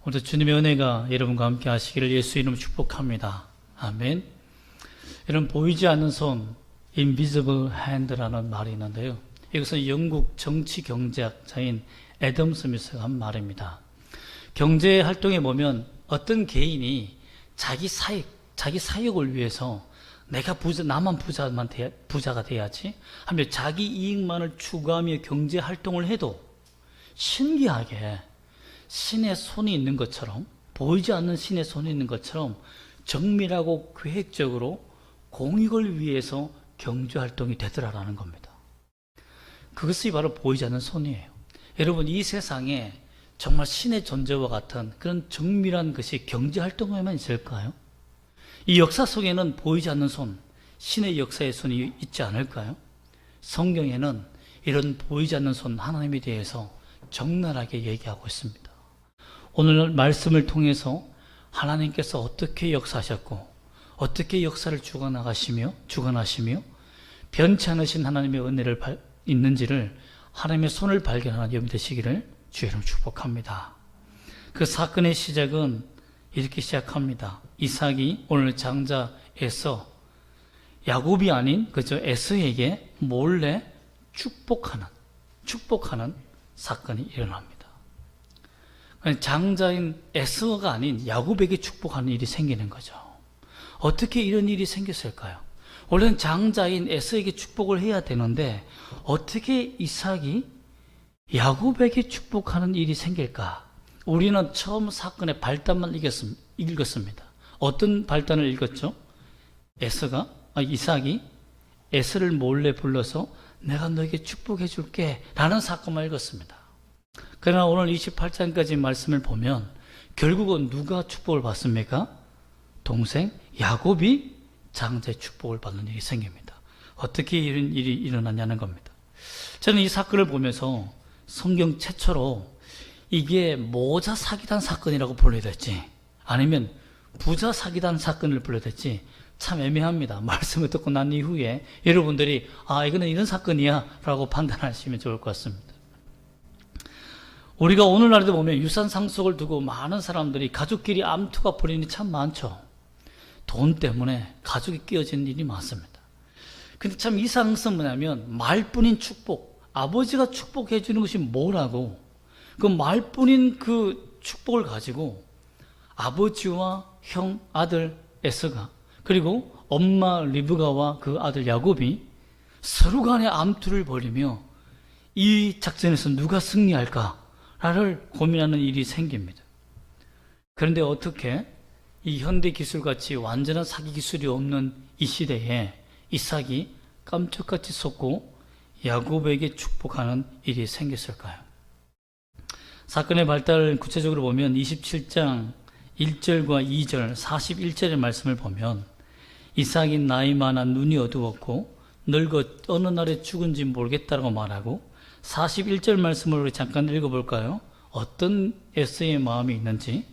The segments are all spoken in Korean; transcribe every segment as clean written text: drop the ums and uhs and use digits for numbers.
오늘도 주님의 은혜가 여러분과 함께 하시기를 예수 이름 축복합니다. 아멘. 여러분, 보이지 않는 손, invisible hand라는 말이 있는데요. 이것은 영국 정치 경제학자인 애덤 스미스가 한 말입니다. 경제 활동에 보면 어떤 개인이 자기 사역을 위해서 내가 나만 부자가 돼야지 하며 자기 이익만을 추구하며 경제 활동을 해도 신기하게 신의 손이 있는 것처럼, 보이지 않는 신의 손이 있는 것처럼 정밀하고 계획적으로 공익을 위해서 경제활동이 되더라라는 겁니다. 그것이 바로 보이지 않는 손이에요. 여러분, 이 세상에 정말 신의 존재와 같은 그런 정밀한 것이 경제활동에만 있을까요? 이 역사 속에는 보이지 않는 손, 신의 역사의 손이 있지 않을까요? 성경에는 이런 보이지 않는 손 하나님에 대해서 적나라하게 얘기하고 있습니다. 오늘 말씀을 통해서 하나님께서 어떻게 역사하셨고 어떻게 역사를 주관하시며 변치 않으신 하나님의 은혜를 있는지를 하나님의 손을 발견하는 여러분 되시기를 주의 이름 축복합니다. 그 사건의 시작은 이렇게 시작합니다. 이삭이 오늘 장자 에서 야곱이 아닌 그저 에서에게 몰래 축복하는 사건이 일어납니다. 장자인 에서가 아닌 야곱에게 축복하는 일이 생기는 거죠. 어떻게 이런 일이 생겼을까요? 원래는 장자인 에서에게 축복을 해야 되는데 어떻게 이삭이 야곱에게 축복하는 일이 생길까? 우리는 처음 사건의 발단만 읽었습니다. 어떤 발단을 읽었죠? 이삭이 에서를 몰래 불러서 내가 너에게 축복해 줄게 라는 사건만 읽었습니다. 그러나 오늘 28장까지 말씀을 보면 결국은 누가 축복을 받습니까? 동생 야곱이 장자의 축복을 받는 일이 생깁니다. 어떻게 이런 일이 일어났냐는 겁니다. 저는 이 사건을 보면서 성경 최초로 이게 모자 사기단 사건이라고 불러야 될지 아니면 부자 사기단 사건을 불러야 될지 참 애매합니다. 말씀을 듣고 난 이후에 여러분들이 이거는 이런 사건이야 라고 판단하시면 좋을 것 같습니다. 우리가 오늘날에도 보면 유산 상속을 두고 많은 사람들이 가족끼리 암투가 벌이는 일이 참 많죠. 돈 때문에 가족이 끼어지는 일이 많습니다. 근데 참 이상한 것은 뭐냐면 말뿐인 축복, 아버지가 축복해 주는 것이 뭐라고 그 말뿐인 그 축복을 가지고 아버지와 형, 아들 에서가 그리고 엄마 리브가와 그 아들 야곱이 서로 간에 암투를 벌이며 이 작전에서 누가 승리할까를 고민하는 일이 생깁니다. 그런데 어떻게 이 현대 기술같이 완전한 사기 기술이 없는 이 시대에 이삭이 깜짝같이 속고 야곱에게 축복하는 일이 생겼을까요? 사건의 발달을 구체적으로 보면 27장 1절과 2절, 41절의 말씀을 보면 이삭이 나이 많아 눈이 어두웠고 늙어 어느 날에 죽은지 모르겠다라고 말하고 41절 말씀을 우리 잠깐 읽어볼까요? 어떤 에서의 마음이 있는지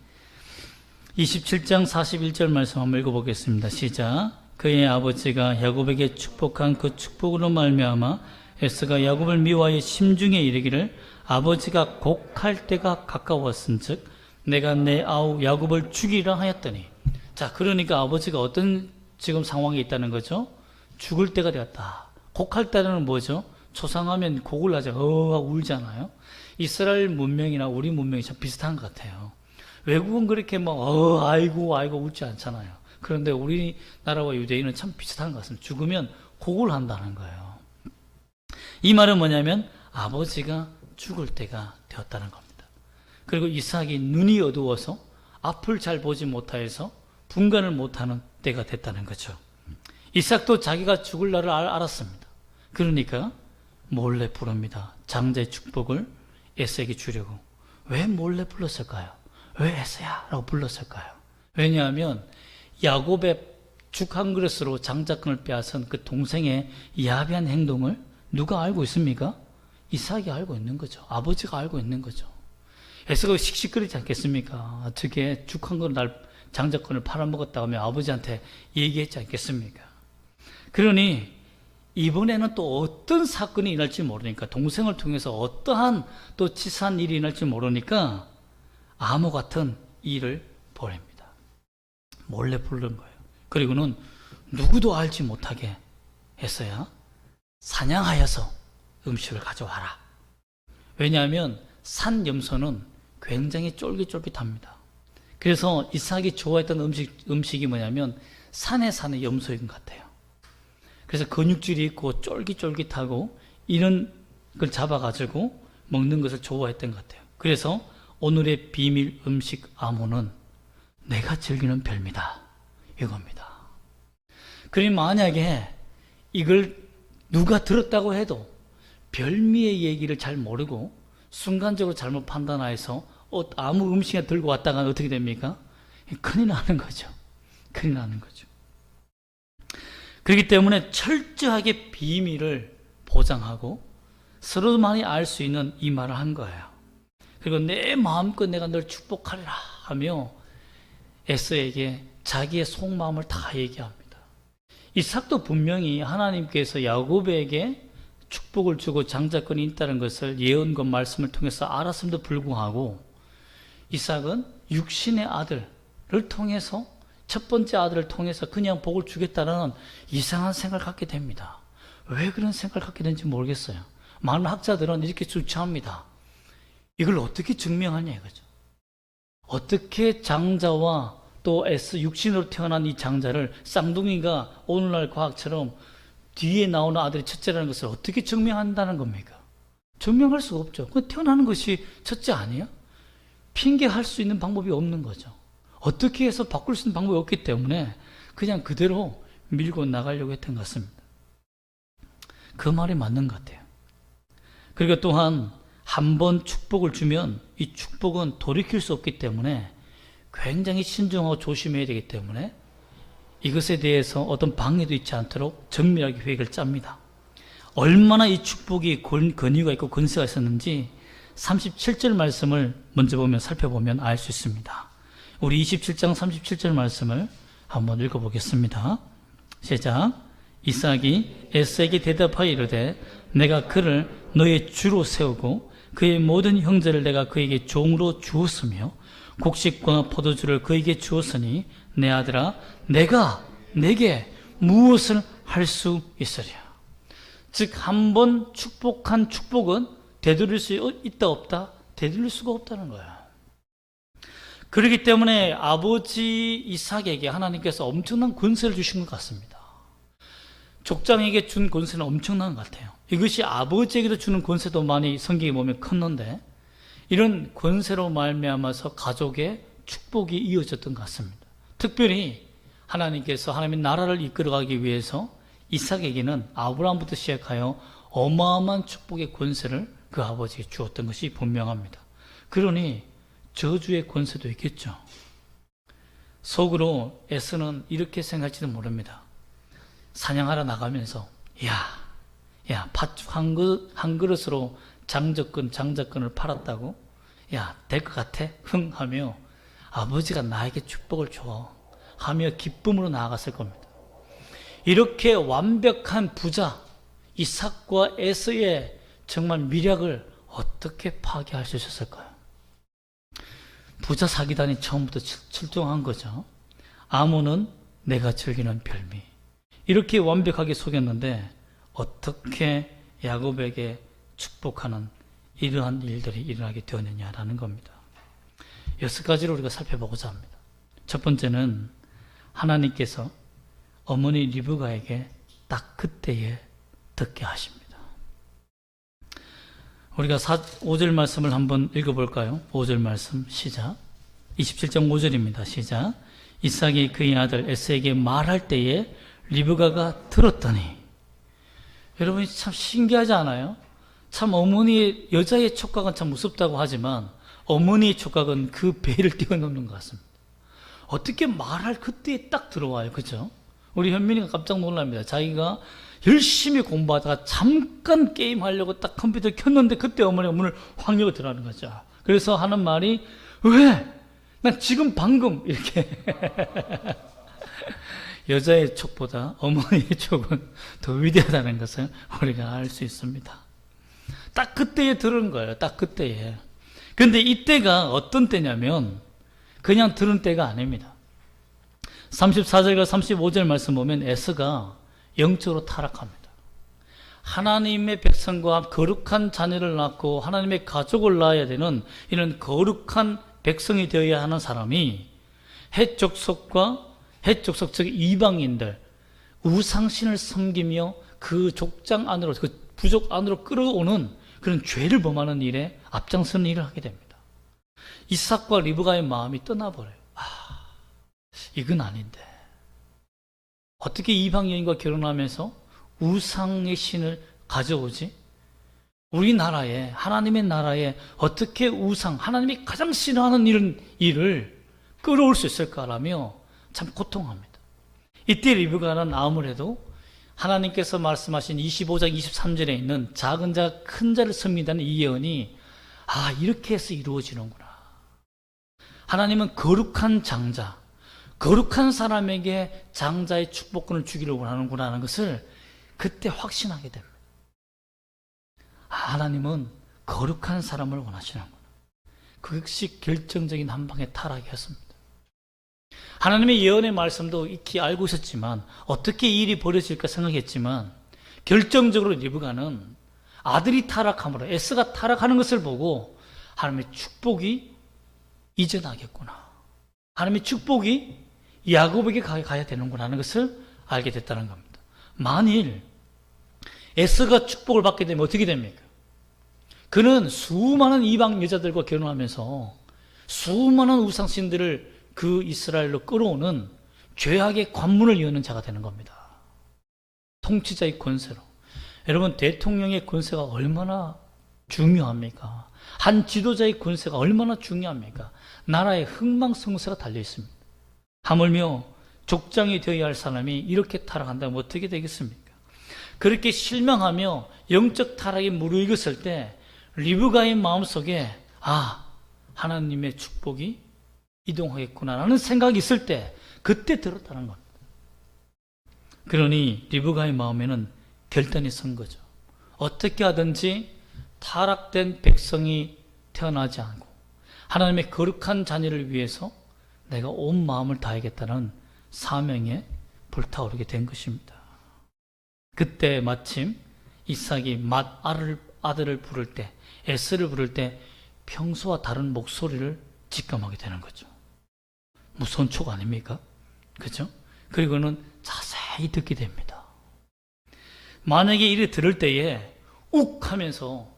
27장 41절 말씀 한번 읽어보겠습니다. 시작. 그의 아버지가 야곱에게 축복한 그 축복으로 말미암아 에서가 야곱을 미워하여 심중에 이르기를 아버지가 곡할 때가 가까웠은즉 내가 내 아우 야곱을 죽이라 하였더니 자, 그러니까 아버지가 어떤 지금 상황에 있다는 거죠? 죽을 때가 되었다. 곡할 때는 뭐죠? 초상하면 곡을 하자 하고 울잖아요. 이스라엘 문명이나 우리 문명이 참 비슷한 것 같아요. 외국은 그렇게 아이고 웃지 않잖아요. 그런데 우리나라와 유대인은 참 비슷한 것 같습니다. 죽으면 곡을 한다는 거예요. 이 말은 뭐냐면 아버지가 죽을 때가 되었다는 겁니다. 그리고 이삭이 눈이 어두워서 앞을 잘 보지 못하여서 분간을 못하는 때가 됐다는 거죠. 이삭도 자기가 죽을 날을 알았습니다. 그러니까 몰래 부릅니다. 장자의 축복을 에서에게 주려고. 왜 몰래 불렀을까요? 왜 에서야? 라고 불렀을까요? 왜냐하면 야곱의 죽 한 그릇으로 장자권을 빼앗은 그 동생의 야비한 행동을 누가 알고 있습니까? 이삭이 알고 있는 거죠. 아버지가 알고 있는 거죠. 에서가 씩씩거리지 않겠습니까? 어떻게 죽 한 그릇 장자권을 팔아먹었다고 하면 아버지한테 얘기했지 않겠습니까? 그러니 이번에는 또 어떤 사건이 일어날지 모르니까 동생을 통해서 어떠한 또 치사한 일이 일어날지 모르니까 암호 같은 일을 보냅니다. 몰래 부른 거예요. 그리고는 누구도 알지 못하게 했어야 사냥하여서 음식을 가져와라. 왜냐하면 산 염소는 굉장히 쫄깃쫄깃합니다. 그래서 이삭이 좋아했던 음식이 뭐냐면 산에 사는 염소인 것 같아요. 그래서 근육질이 있고 쫄깃쫄깃하고 이런 걸 잡아가지고 먹는 것을 좋아했던 것 같아요. 그래서 오늘의 비밀 음식 암호는 내가 즐기는 별미다 이겁니다. 그러니 만약에 이걸 누가 들었다고 해도 별미의 얘기를 잘 모르고 순간적으로 잘못 판단해서 아무 음식에 들고 왔다가 어떻게 됩니까? 큰일 나는 거죠. 큰일 나는 거죠. 그렇기 때문에 철저하게 비밀을 보장하고 서로만이 알 수 있는 이 말을 한 거예요. 그리고 내 마음껏 내가 널 축복하리라 하며 에서에게 자기의 속마음을 다 얘기합니다. 이삭도 분명히 하나님께서 야곱에게 축복을 주고 장자권이 있다는 것을 예언과 말씀을 통해서 알았음에도 불구하고 이삭은 육신의 아들을 통해서 첫 번째 아들을 통해서 그냥 복을 주겠다는 이상한 생각을 갖게 됩니다. 왜 그런 생각을 갖게 되는지 모르겠어요. 많은 학자들은 이렇게 주장합니다. 이걸 어떻게 증명하냐 이거죠. 어떻게 장자와 또 육신으로 태어난 이 장자를 쌍둥이가 오늘날 과학처럼 뒤에 나오는 아들이 첫째라는 것을 어떻게 증명한다는 겁니까? 증명할 수가 없죠. 그 태어나는 것이 첫째 아니에요? 핑계할 수 있는 방법이 없는 거죠. 어떻게 해서 바꿀 수 있는 방법이 없기 때문에 그냥 그대로 밀고 나가려고 했던 것 같습니다. 그 말이 맞는 것 같아요. 그리고 또한 한 번 축복을 주면 이 축복은 돌이킬 수 없기 때문에 굉장히 신중하고 조심해야 되기 때문에 이것에 대해서 어떤 방해도 있지 않도록 정밀하게 계획을 짭니다. 얼마나 이 축복이 권위가 있고 권세가 있었는지 37절 말씀을 먼저 살펴보면 알 수 있습니다. 우리 27장 37절 말씀을 한번 읽어보겠습니다. 시작. 이삭이 에서에게 대답하여 이르되 내가 그를 너의 주로 세우고 그의 모든 형제를 내가 그에게 종으로 주었으며 곡식과 포도주를 그에게 주었으니 내 아들아 내가 내게 무엇을 할 수 있으랴. 즉 한 번 축복한 축복은 되돌릴 수 있다 없다? 되돌릴 수가 없다는 거예요. 그렇기 때문에 아버지 이삭에게 하나님께서 엄청난 권세를 주신 것 같습니다. 족장에게 준 권세는 엄청난 것 같아요. 이것이 아버지에게도 주는 권세도 많이 성경에 보면 컸는데 이런 권세로 말미암아서 가족의 축복이 이어졌던 것 같습니다. 특별히 하나님께서 하나님의 나라를 이끌어가기 위해서 이삭에게는 아브라함부터 시작하여 어마어마한 축복의 권세를 그 아버지에게 주었던 것이 분명합니다. 그러니 저주의 권세도 있겠죠. 속으로 에서는 이렇게 생각할지도 모릅니다. 사냥하러 나가면서 야 팥죽 한 그릇으로 장자권을 팔았다고? 야, 될 것 같아? 흥 하며 아버지가 나에게 축복을 줘 하며 기쁨으로 나아갔을 겁니다. 이렇게 완벽한 부자 이삭과 에서의 정말 미략을 어떻게 파괴할 수 있었을까요? 부자 사기단이 처음부터 출동한 거죠. 아몬은 내가 즐기는 별미. 이렇게 완벽하게 속였는데 어떻게 야곱에게 축복하는 이러한 일들이 일어나게 되었느냐라는 겁니다. 6가지를 우리가 살펴보고자 합니다. 첫 번째는 하나님께서 어머니 리브가에게 딱 그때에 듣게 하십니다. 우리가 5절 말씀을 한번 읽어볼까요? 5절 말씀 시작. 27장 5절입니다. 시작. 이삭이 그의 아들 에서에게 말할 때에 리브가가 들었더니. 여러분 참 신기하지 않아요? 참 어머니의 여자의 촉각은 참 무섭다고 하지만 어머니의 촉각은 그 배를 뛰어넘는 것 같습니다. 어떻게 말할 그때에 딱 들어와요. 그죠? 우리 현민이가 깜짝 놀랍니다. 자기가 열심히 공부하다가 잠깐 게임하려고 딱 컴퓨터를 켰는데 그때 어머니가 문을 확 열고 들어가는 거죠. 그래서 하는 말이 왜? 난 지금 방금 이렇게 여자의 촉보다 어머니의 촉은 더 위대하다는 것을 우리가 알 수 있습니다. 딱 그때에 들은 거예요. 딱 그때에. 근데 이때가 어떤 때냐면 그냥 들은 때가 아닙니다. 34절과 35절 말씀 보면 에서가 영적으로 타락합니다. 하나님의 백성과 거룩한 자녀를 낳고 하나님의 가족을 낳아야 되는 이런 거룩한 백성이 되어야 하는 사람이 헷족속과 헷족속 즉 이방인들 우상신을 섬기며 그 족장 안으로 그 부족 안으로 끌어오는 그런 죄를 범하는 일에 앞장서는 일을 하게 됩니다. 이삭과 리브가의 마음이 떠나버려요. 이건 아닌데 어떻게 이방 여인과 결혼하면서 우상의 신을 가져오지? 우리나라에 하나님의 나라에 어떻게 우상 하나님이 가장 싫어하는 이런 일을 끌어올 수 있을까라며 참 고통합니다. 이때 리브가는 아무래도 하나님께서 말씀하신 25장 23절에 있는 작은 자 큰 자를 섬긴다는 이 예언이 이렇게 해서 이루어지는구나. 하나님은 거룩한 장자 거룩한 사람에게 장자의 축복권을 주기를 원하는구나 하는 것을 그때 확신하게 됩니다. 하나님은 거룩한 사람을 원하시는구나. 그것이 결정적인 한 방의 타락이었습니다. 하나님의 예언의 말씀도 익히 알고 있었지만 어떻게 이 일이 벌어질까 생각했지만 결정적으로 리브가는 아들이 타락함으로 에스가 타락하는 것을 보고 하나님의 축복이 이전하겠구나. 하나님의 축복이 야곱에게 가야 되는구나 하는 것을 알게 됐다는 겁니다. 만일 에스가 축복을 받게 되면 어떻게 됩니까? 그는 수많은 이방 여자들과 결혼하면서 수많은 우상신들을 그 이스라엘로 끌어오는 죄악의 관문을 여는 자가 되는 겁니다. 통치자의 권세로. 여러분, 대통령의 권세가 얼마나 중요합니까? 한 지도자의 권세가 얼마나 중요합니까? 나라의 흥망성쇠가 달려 있습니다. 하물며 족장이 되어야 할 사람이 이렇게 타락한다면 어떻게 되겠습니까? 그렇게 실망하며 영적 타락에 무르익었을 때 리브가의 마음속에 하나님의 축복이 이동하겠구나라는 생각이 있을 때 그때 들었다는 겁니다. 그러니 리브가의 마음에는 결단이 선 거죠. 어떻게 하든지 타락된 백성이 태어나지 않고 하나님의 거룩한 자녀를 위해서 내가 온 마음을 다하겠다는 사명에 불타오르게 된 것입니다. 그때 마침 이삭이 아들을 부를 때 에스를 부를 때 평소와 다른 목소리를 직감하게 되는 거죠. 무서운 촉 아닙니까? 그죠? 그리고는 자세히 듣게 됩니다. 만약에 이를 들을 때에 욱 하면서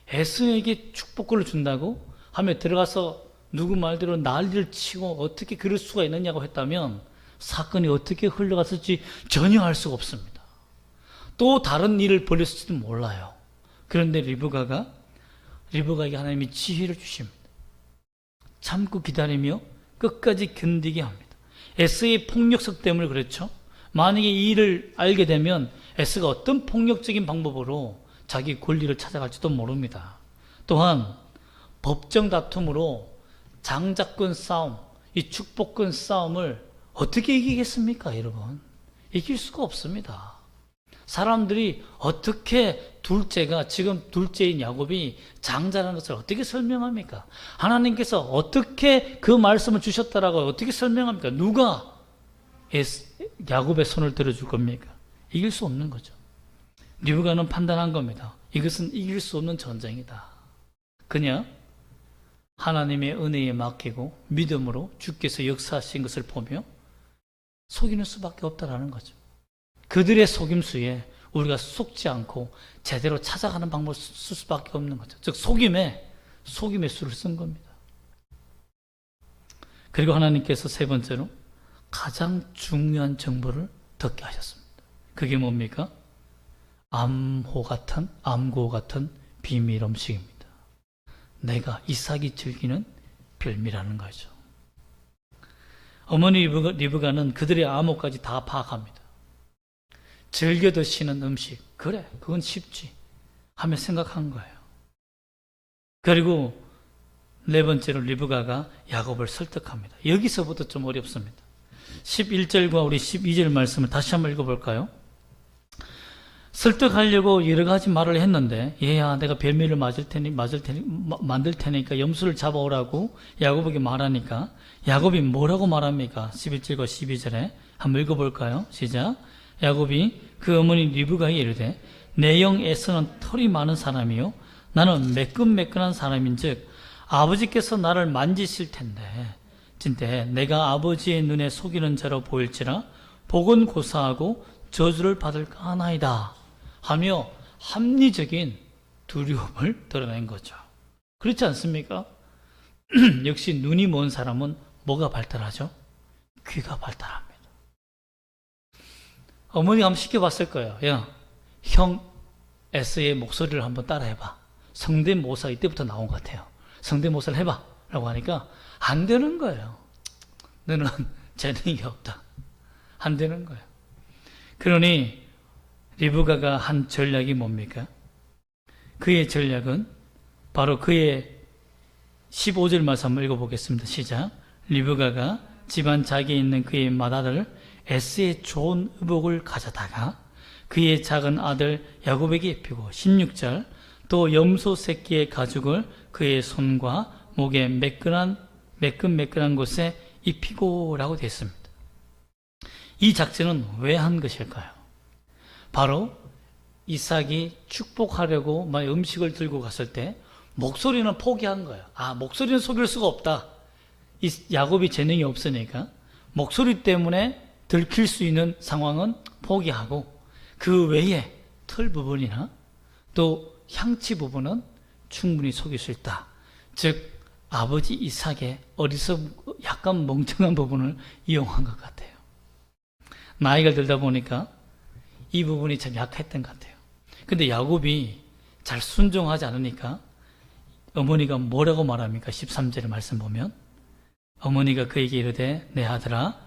에스에게 축복권을 준다고 하며 들어가서 누구 말대로 난리를 치고 어떻게 그럴 수가 있느냐고 했다면 사건이 어떻게 흘러갔을지 전혀 알 수가 없습니다. 또 다른 일을 벌였을지도 몰라요. 그런데 리브가에게 하나님이 지혜를 주십니다. 참고 기다리며 끝까지 견디게 합니다. 에스의 폭력성 때문에 그렇죠. 만약에 이 일을 알게 되면 에스가 어떤 폭력적인 방법으로 자기 권리를 찾아갈지도 모릅니다. 또한 법정 다툼으로 장자권 싸움, 이 축복권 싸움을 어떻게 이기겠습니까, 여러분? 이길 수가 없습니다. 사람들이 어떻게 지금 둘째인 야곱이 장자라는 것을 어떻게 설명합니까? 하나님께서 어떻게 그 말씀을 주셨다라고 어떻게 설명합니까? 누가 야곱의 손을 들어줄 겁니까? 이길 수 없는 거죠. 리브가는 판단한 겁니다. 이것은 이길 수 없는 전쟁이다. 그냥 하나님의 은혜에 맡기고 믿음으로 주께서 역사하신 것을 보며 속이는 수밖에 없다라는 거죠. 그들의 속임수에 우리가 속지 않고 제대로 찾아가는 방법을 쓸 수밖에 없는 거죠. 즉 속임의 수를 쓴 겁니다. 그리고 하나님께서 세 번째로 가장 중요한 정보를 듣게 하셨습니다. 그게 뭡니까? 암고 같은 비밀 음식입니다. 내가 이삭이 즐기는 별미라는 거죠. 어머니 리브가는 그들의 암호까지 다 파악합니다. 즐겨 드시는 음식, 그래, 그건 쉽지 하며 생각한 거예요. 그리고 네 번째로 리브가가 야곱을 설득합니다. 여기서부터 좀 어렵습니다. 11절과 우리 12절 말씀을 다시 한번 읽어볼까요? 설득하려고 여러 가지 말을 했는데, 얘야, 내가 별미를 만들 테니까 염소를 잡아오라고 야곱에게 말하니까, 야곱이 뭐라고 말합니까? 11절과 12절에 한번 읽어볼까요? 시작. 야곱이 그 어머니 리브가에 이르되, 내 영 에서는 털이 많은 사람이요 나는 매끈매끈한 사람인즉 아버지께서 나를 만지실 텐데, 진때 내가 아버지의 눈에 속이는 자로 보일지라 복은 고사하고 저주를 받을까 하나이다 하며 합리적인 두려움을 드러낸 거죠. 그렇지 않습니까? 역시 눈이 먼 사람은 뭐가 발달하죠? 귀가 발달합니다. 어머니가 한번 시켜봤을 거예요. 야, 형 S의 목소리를 한번 따라해봐. 성대모사 이때부터 나온 것 같아요. 성대모사를 해봐 라고 하니까 안 되는 거예요. 너는 재능이 없다. 안 되는 거예요. 그러니 리브가가 한 전략이 뭡니까? 그의 전략은 바로 그의 15절 말씀 한번 읽어보겠습니다. 시작. 리브가가 집안 자기에 있는 그의 맏아들 에스의 좋은 의복을 가져다가 그의 작은 아들 야곱에게 입히고, 16절, 또 염소 새끼의 가죽을 그의 손과 목에 매끈매끈한 곳에 입히고 라고 되어 있습니다. 이 작전은 왜 한 것일까요? 바로 이삭이 축복하려고 막 음식을 들고 갔을 때 목소리는 포기한 거예요. 목소리는 속일 수가 없다. 야곱이 재능이 없으니까 목소리 때문에 들킬 수 있는 상황은 포기하고, 그 외에 털 부분이나 또 향치 부분은 충분히 속일 수 있다. 즉 아버지 이삭의 약간 멍청한 부분을 이용한 것 같아요. 나이가 들다 보니까 이 부분이 참 약했던 것 같아요. 근데 야곱이 잘 순종하지 않으니까 어머니가 뭐라고 말합니까? 13절의 말씀 보면 어머니가 그에게 이르되, 내 아들아,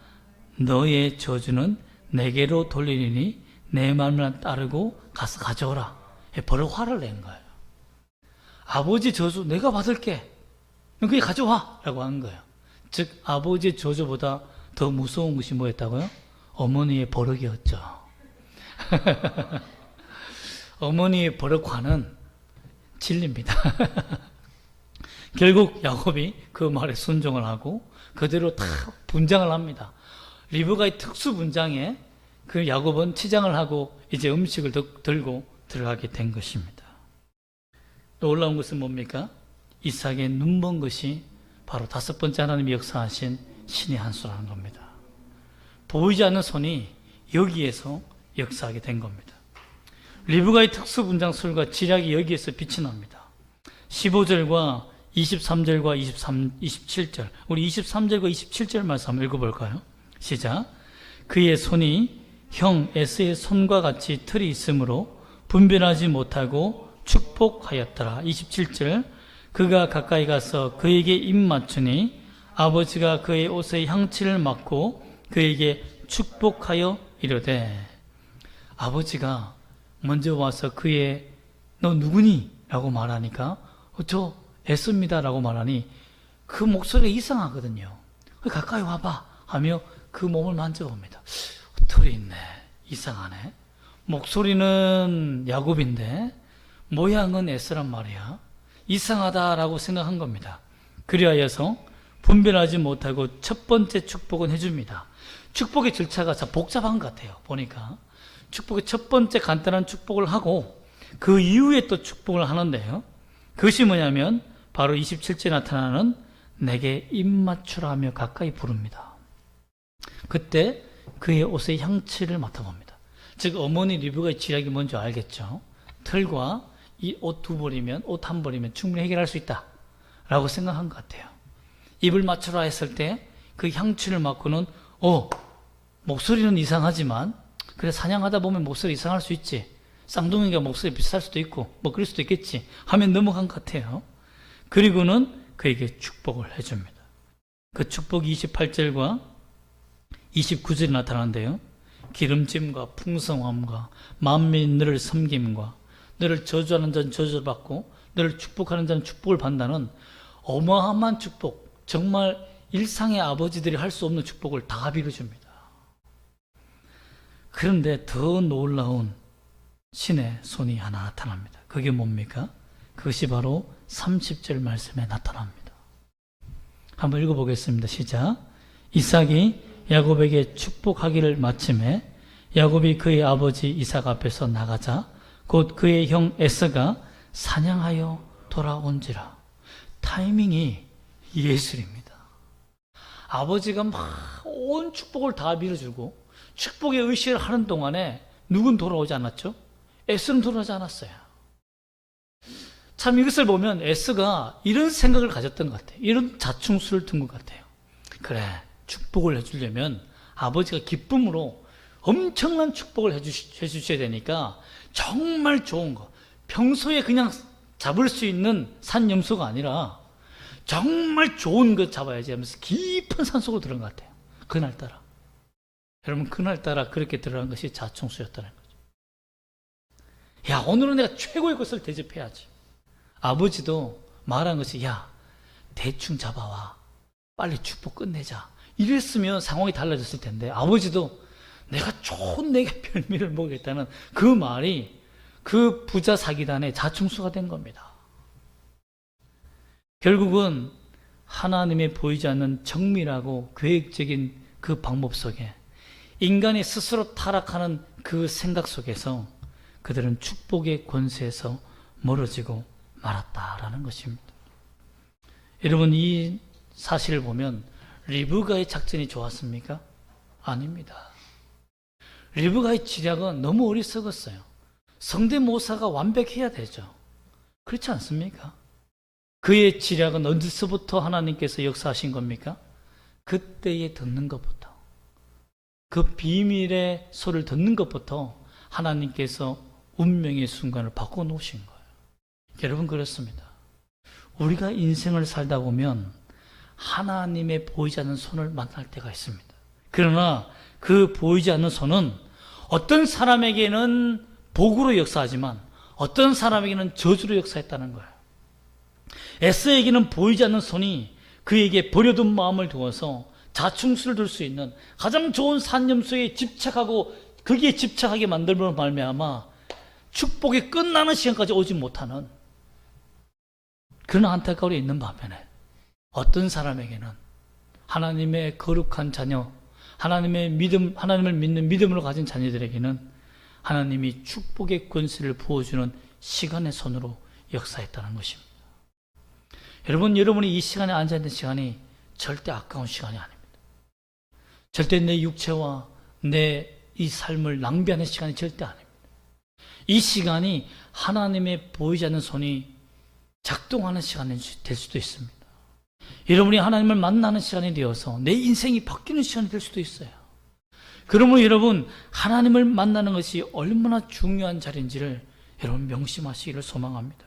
너의 저주는 내게로 돌리리니 내 말만 따르고 가서 가져오라. 버럭 화를 낸 거예요. 아버지 저주 내가 받을게. 그게 가져와 라고 한 거예요. 즉 아버지의 저주보다 더 무서운 것이 뭐였다고요? 어머니의 버럭이었죠. 어머니의 버럭화는 진리입니다. 결국 야곱이 그 말에 순종을 하고 그대로 다 분장을 합니다. 리브가의 특수 분장에 그 야곱은 치장을 하고 이제 음식을 들고 들어가게 된 것입니다. 놀라운 것은 뭡니까? 이삭의 눈먼 것이 바로 다섯 번째 하나님이 역사하신 신의 한 수라는 겁니다. 보이지 않는 손이 여기에서 역사하게 된 겁니다. 리브가의 특수 분장술과 지략이 여기에서 빛이 납니다. 15절과 23절과 27절, 우리 23절과 27절 말씀 한번 읽어볼까요? 시작. 그의 손이 형 에스의 손과 같이 털이 있으므로 분별하지 못하고 축복하였더라. 27절, 그가 가까이 가서 그에게 입 맞추니 아버지가 그의 옷의 향취를 맡고 그에게 축복하여 이르되, 아버지가 먼저 와서 그의 너 누구니? 라고 말하니까 저 에스입니다 라고 말하니 그 목소리가 이상하거든요. 가까이 와봐 하며 그 몸을 만져봅니다. 털이 있네. 이상하네. 목소리는 야곱인데 모양은 에스란 말이야. 이상하다라고 생각한 겁니다. 그리하여서 분별하지 못하고 첫 번째 축복은 해줍니다. 축복의 절차가 참 복잡한 것 같아요. 보니까 축복의 첫 번째 간단한 축복을 하고 그 이후에 또 축복을 하는데요. 그것이 뭐냐면 바로 27절에 나타나는 내게 입 맞추라 하며 가까이 부릅니다. 그때 그의 옷의 향취를 맡아봅니다. 즉 어머니 리브가의 지략이 뭔지 알겠죠. 털과 이 옷 두 벌이면, 옷 한 벌이면 충분히 해결할 수 있다 라고 생각한 것 같아요. 입을 맞추라 했을 때 그 향취를 맡고는 목소리는 이상하지만 그래 사냥하다 보면 목소리 이상할 수 있지, 쌍둥이가 목소리 비슷할 수도 있고 뭐 그럴 수도 있겠지 하면 넘어간 것 같아요. 그리고는 그에게 축복을 해줍니다. 그 축복이 28절과 29절에 나타나는데요. 기름짐과 풍성함과 만민이 너를 섬김과 너를 저주하는 자는 저주를 받고 너를 축복하는 자는 축복을 받는다는 어마어마한 축복, 정말 일상의 아버지들이 할 수 없는 축복을 다 빌어줍니다. 그런데 더 놀라운 신의 손이 하나 나타납니다. 그게 뭡니까? 그것이 바로 30절 말씀에 나타납니다. 한번 읽어보겠습니다. 시작. 이삭이 야곱에게 축복하기를 마침에 야곱이 그의 아버지 이삭 앞에서 나가자 곧 그의 형 에서가 사냥하여 돌아온지라. 타이밍이 예술입니다. 아버지가 막 온 축복을 다 밀어주고 축복의 의식을 하는 동안에 누군 돌아오지 않았죠? 에서는 돌아오지 않았어요. 참 이것을 보면 에서가 이런 생각을 가졌던 것 같아요. 이런 자충수를 둔 것 같아요. 그래, 축복을 해주려면 아버지가 기쁨으로 엄청난 축복을 해주셔야 되니까 정말 좋은 거, 평소에 그냥 잡을 수 있는 산염소가 아니라 정말 좋은 것 잡아야지 하면서 깊은 산속으로 들어간 것 같아요. 그날따라. 여러분, 그날따라 그렇게 들어간 것이 자충수였다는 거죠. 야, 오늘은 내가 최고의 것을 대접해야지. 아버지도 말한 것이, 야, 대충 잡아와. 빨리 축복 끝내자. 이랬으면 상황이 달라졌을 텐데, 아버지도 내가 좋은 내게 별미를 먹겠다는 그 말이 그 부자 사기단의 자충수가 된 겁니다. 결국은 하나님의 보이지 않는 정밀하고 계획적인 그 방법 속에 인간이 스스로 타락하는 그 생각 속에서 그들은 축복의 권세에서 멀어지고 말았다라는 것입니다. 여러분, 이 사실을 보면 리브가의 작전이 좋았습니까? 아닙니다. 리브가의 지략은 너무 어리석었어요. 성대모사가 완벽해야 되죠. 그렇지 않습니까? 그의 지략은 어디서부터 하나님께서 역사하신 겁니까? 그때에 듣는 것부터, 그 비밀의 소리를 듣는 것부터 하나님께서 운명의 순간을 바꿔놓으신 거예요. 여러분, 그렇습니다. 우리가 인생을 살다 보면 하나님의 보이지 않는 손을 만날 때가 있습니다. 그러나 그 보이지 않는 손은 어떤 사람에게는 복으로 역사하지만 어떤 사람에게는 저주로 역사했다는 거예요. 에서에게는 보이지 않는 손이 그에게 버려둔 마음을 두어서 자충수를 둘 수 있는 가장 좋은 산염소에 집착하고 거기에 집착하게 만들므로 말미암아 축복이 끝나는 시간까지 오지 못하는 그런 안타까움이 있는 반면에 어떤 사람에게는 하나님의 거룩한 자녀, 하나님의 믿음, 하나님을 믿는 믿음으로 가진 자녀들에게는 하나님이 축복의 권세를 부어주는 시간의 손으로 역사했다는 것입니다. 여러분, 여러분이 이 시간에 앉아있는 시간이 절대 아까운 시간이 아닙니다. 절대 내 육체와 내 이 삶을 낭비하는 시간이 절대 아닙니다. 이 시간이 하나님의 보이지 않는 손이 작동하는 시간이 될 수도 있습니다. 여러분이 하나님을 만나는 시간이 되어서 내 인생이 바뀌는 시간이 될 수도 있어요. 그러므로 여러분, 하나님을 만나는 것이 얼마나 중요한 자리인지를 여러분 명심하시기를 소망합니다.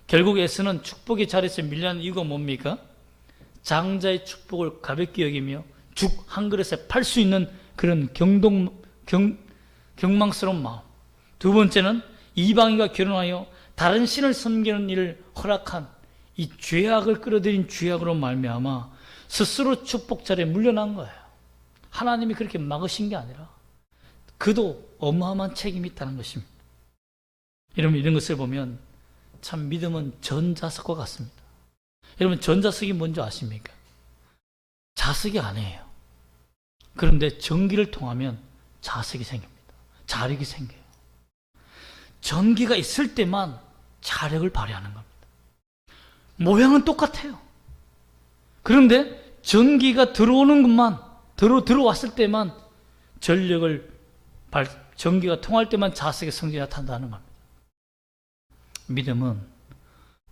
결국 에서는 축복의 자리에서 밀려난 이유가 뭡니까? 장자의 축복을 가볍게 여기며 죽 한 그릇에 팔 수 있는 그런 경망스러운 마음. 두 번째는 이방인과 결혼하여 다른 신을 섬기는 일을 허락한 이 죄악을 끌어들인 죄악으로 말미암아 스스로 축복 자리에 물려난 거예요. 하나님이 그렇게 막으신 게 아니라 그도 어마어마한 책임이 있다는 것입니다. 여러분, 이런 것을 보면 참 믿음은 전자석과 같습니다. 여러분, 전자석이 뭔지 아십니까? 자석이 아니에요. 그런데 전기를 통하면 자석이 생깁니다. 자력이 생겨요. 전기가 있을 때만 자력을 발휘하는 겁니다. 모양은 똑같아요. 그런데 전기가 들어오는 것만, 들어왔을 때만 전기가 통할 때만 자석의 성질이 나타난다는 겁니다. 믿음은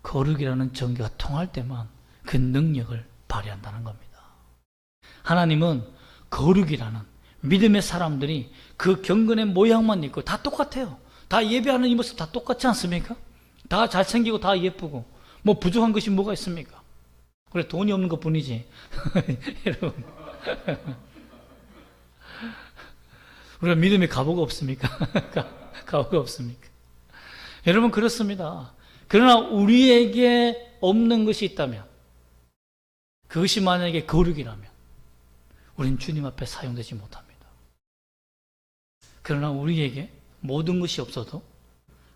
거룩이라는 전기가 통할 때만 그 능력을 발휘한다는 겁니다. 하나님은 거룩이라는 믿음의 사람들이 그 경건의 모양만 있고 다 똑같아요. 다 예배하는 이 모습 다 똑같지 않습니까? 다 잘생기고 다 예쁘고 뭐 부족한 것이 뭐가 있습니까? 그래, 돈이 없는 것 뿐이지. 여러분, 우리가 믿음에 가보가 없습니까? 가보가 없습니까? 여러분, 그렇습니다. 그러나 우리에게 없는 것이 있다면, 그것이 만약에 거룩이라면 우리는 주님 앞에 사용되지 못합니다. 그러나 우리에게 모든 것이 없어도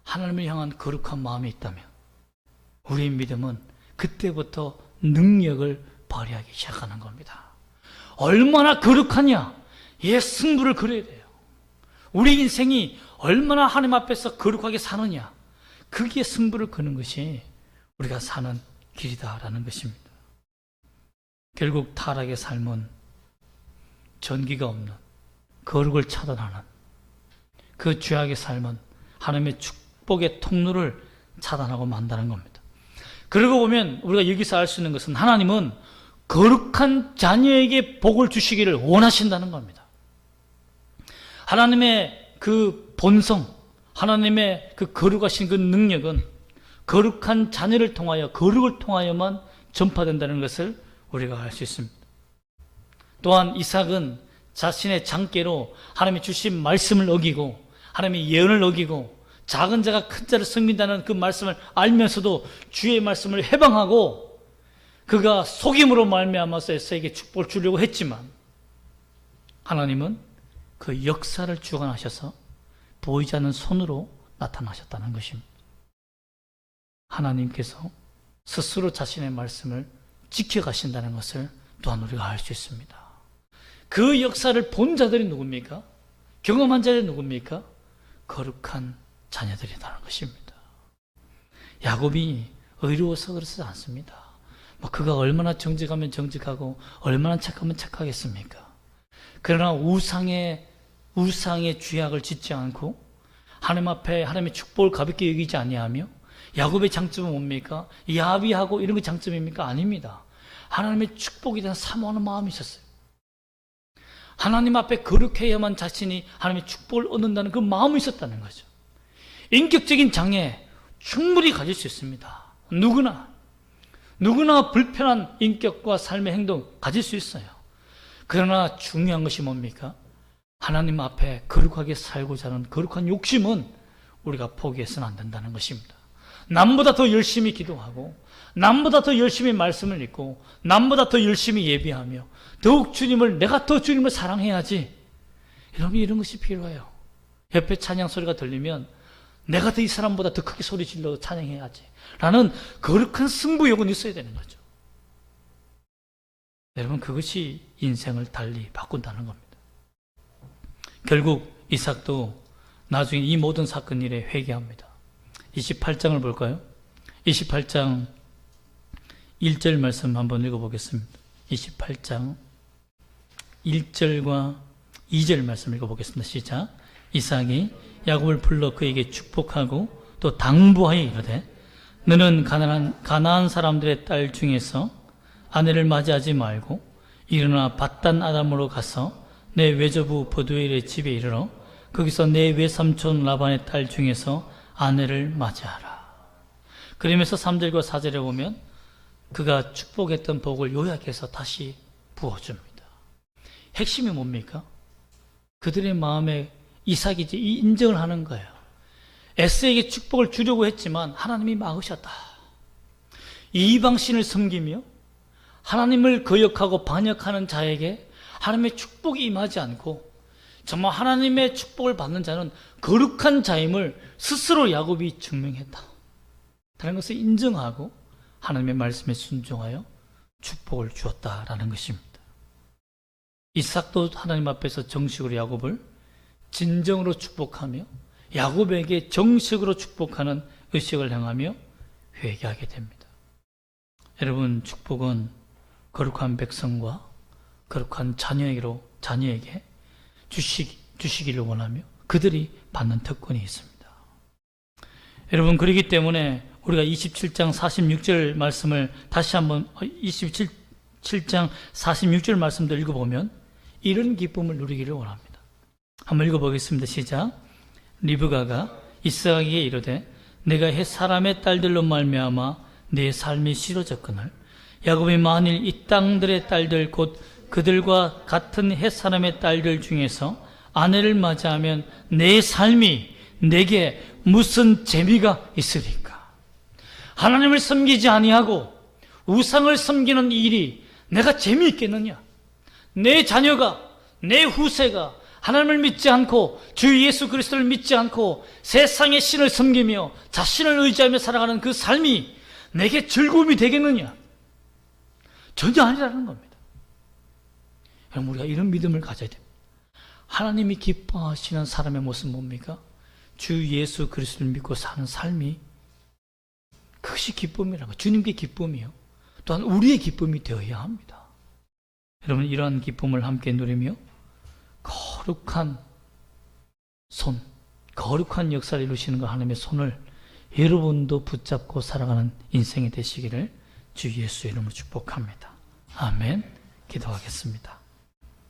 하나님을 향한 거룩한 마음이 있다면 우리의 믿음은 그때부터 능력을 발휘하기 시작하는 겁니다. 얼마나 거룩하냐? 승부를 걸어야 돼요. 우리 인생이 얼마나 하나님 앞에서 거룩하게 사느냐, 거기에 승부를 거는 것이 우리가 사는 길이다라는 것입니다. 결국 타락의 삶은 전기가 없는 거룩을 차단하는, 그 죄악의 삶은 하나님의 축복의 통로를 차단하고 만다는 겁니다. 그러고 보면 우리가 여기서 알 수 있는 것은 하나님은 거룩한 자녀에게 복을 주시기를 원하신다는 겁니다. 하나님의 그 본성, 하나님의 그 거룩하신 그 능력은 거룩한 자녀를 통하여, 거룩을 통하여만 전파된다는 것을 우리가 알 수 있습니다. 또한 이삭은 자신의 장께로 하나님이 주신 말씀을 어기고 하나님의 예언을 어기고 작은 자가 큰 자를 섬긴다는 그 말씀을 알면서도 주의 말씀을 해방하고 그가 속임으로 말미암아서 에사에게 축복을 주려고 했지만 하나님은 그 역사를 주관하셔서 보이지 않는 손으로 나타나셨다는 것입니다. 하나님께서 스스로 자신의 말씀을 지켜가신다는 것을 또한 우리가 알 수 있습니다. 그 역사를 본 자들이 누굽니까? 경험한 자들이 누굽니까? 거룩한 자녀들이라는 것입니다. 야곱이 의로워서 그렇지 않습니다. 그가 얼마나 정직하면 정직하고 얼마나 착하면 착하겠습니까? 그러나 우상의 죄악을 짓지 않고 하나님 앞에 하나님의 축복을 가볍게 여기지 아니하며, 야곱의 장점은 뭡니까? 야비하고 이런 게 장점입니까? 아닙니다. 하나님의 축복에 대한 사모하는 마음이 있었어요. 하나님 앞에 거룩해야만 자신이 하나님의 축복을 얻는다는 그 마음이 있었다는 거죠. 인격적인 장애 충분히 가질 수 있습니다. 누구나 불편한 인격과 삶의 행동 가질 수 있어요. 그러나 중요한 것이 뭡니까? 하나님 앞에 거룩하게 살고자 하는 거룩한 욕심은 우리가 포기해서는 안 된다는 것입니다. 남보다 더 열심히 기도하고 남보다 더 열심히 말씀을 읽고 남보다 더 열심히 예배하며 더욱 내가 더 주님을 사랑해야지. 여러분, 이런 것이 필요해요. 옆에 찬양 소리가 들리면 내가 더 이 사람보다 더 크게 소리 질러 찬양해야지 라는 거룩한 승부욕은 있어야 되는 거죠. 여러분, 그것이 인생을 달리 바꾼다는 겁니다. 결국 이삭도 나중에 이 모든 사건 일에 회개합니다. 28장을 볼까요? 28장 1절 말씀 한번 읽어보겠습니다. 28장 1절과 2절 말씀 읽어보겠습니다. 시작. 이삭이 야곱을 불러 그에게 축복하고 또 당부하여 이르되 너는 가나안 사람들의 딸 중에서 아내를 맞이하지 말고 일어나 밧단 아람으로 가서 내 외조부 버두엘의 집에 이르러 거기서 내 외삼촌 라반의 딸 중에서 아내를 맞이하라. 그러면서 3절과 4절에 보면 그가 축복했던 복을 요약해서 다시 부어줍니다. 핵심이 뭡니까? 그들의 마음에 이삭이 이제 인정을 하는 거예요. 에스에게 축복을 주려고 했지만 하나님이 막으셨다. 이방신을 섬기며 하나님을 거역하고 반역하는 자에게 하나님의 축복이 임하지 않고 정말 하나님의 축복을 받는 자는 거룩한 자임을 스스로 야곱이 증명했다. 다른 것을 인정하고 하나님의 말씀에 순종하여 축복을 주었다라는 것입니다. 이삭도 하나님 앞에서 정식으로 야곱을 진정으로 축복하며 야곱에게 정식으로 축복하는 의식을 행하며 회개하게 됩니다. 여러분, 축복은 거룩한 백성과 거룩한 자녀에게 주시기를 원하며 그들이 받는 특권이 있습니다. 여러분, 그렇기 때문에 우리가 27장 46절 말씀을 다시 한번 27장 46절 말씀도 읽어보면 이런 기쁨을 누리기를 원합니다. 한번 읽어보겠습니다. 시작. 리브가가 이삭에게 이르되 내가 헷 사람의 딸들로 말미암아 내 삶이 싫어졌거늘 야곱이 만일 이 땅들의 딸들 곧 그들과 같은 헷 사람의 딸들 중에서 아내를 맞이하면 내 삶이 내게 무슨 재미가 있으리까? 하나님을 섬기지 아니하고 우상을 섬기는 일이 내가 재미있겠느냐? 내 자녀가, 내 후세가 하나님을 믿지 않고 주 예수 그리스도를 믿지 않고 세상의 신을 섬기며 자신을 의지하며 살아가는 그 삶이 내게 즐거움이 되겠느냐? 전혀 아니라는 겁니다. 그럼 우리가 이런 믿음을 가져야 됩니다. 하나님이 기뻐하시는 사람의 모습은 뭡니까? 주 예수 그리스도를 믿고 사는 삶이 그것이 기쁨이라고, 주님께 기쁨이요, 또한 우리의 기쁨이 되어야 합니다. 여러분, 이러한 기쁨을 함께 누리며 거룩한 손, 거룩한 역사를 이루시는 그 하나님의 손을 여러분도 붙잡고 살아가는 인생이 되시기를 주 예수의 이름으로 축복합니다. 아멘. 기도하겠습니다.